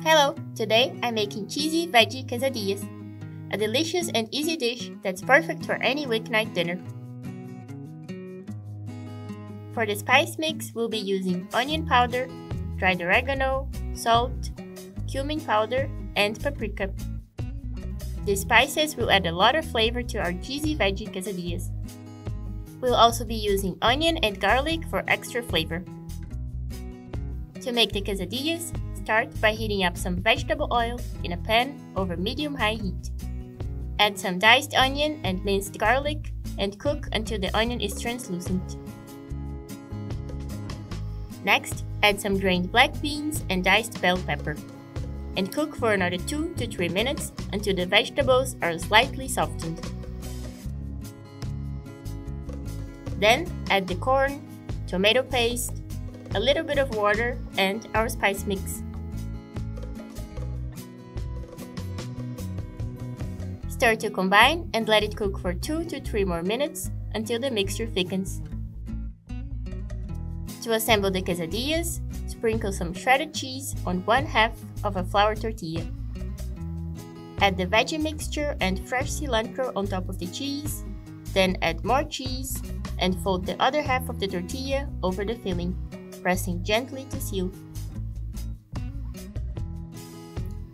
Hello! Today I'm making cheesy veggie quesadillas, a delicious and easy dish that's perfect for any weeknight dinner. For the spice mix, we'll be using onion powder, dried oregano, salt, cumin powder, and paprika. These spices will add a lot of flavor to our cheesy veggie quesadillas. We'll also be using onion and garlic for extra flavor. To make the quesadillas, start by heating up some vegetable oil in a pan over medium-high heat. Add some diced onion and minced garlic and cook until the onion is translucent. Next, add some drained black beans and diced bell pepper, and cook for another 2 to 3 minutes until the vegetables are slightly softened. Then, add the corn, tomato paste, a little bit of water, and our spice mix. Stir to combine and let it cook for 2 to 3 more minutes until the mixture thickens. To assemble the quesadillas, sprinkle some shredded cheese on 1/2 of a flour tortilla. Add the veggie mixture and fresh cilantro on top of the cheese, then add more cheese and fold the other half of the tortilla over the filling, pressing gently to seal.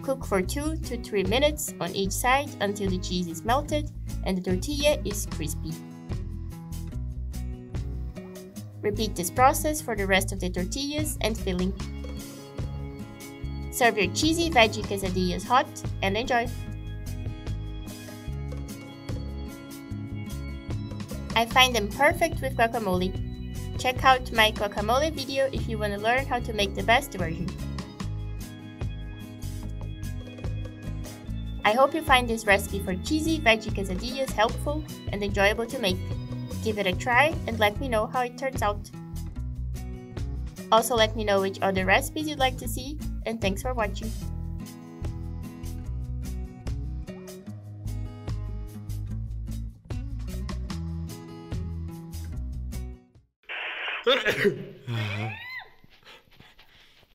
Cook for 2 to 3 minutes on each side until the cheese is melted and the tortilla is crispy. Repeat this process for the rest of the tortillas and filling. Serve your cheesy veggie quesadillas hot and enjoy! I find them perfect with guacamole. Check out my guacamole video if you want to learn how to make the best version. I hope you find this recipe for cheesy veggie quesadillas helpful and enjoyable to make. Give it a try and let me know how it turns out. Also let me know which other recipes you'd like to see, and thanks for watching.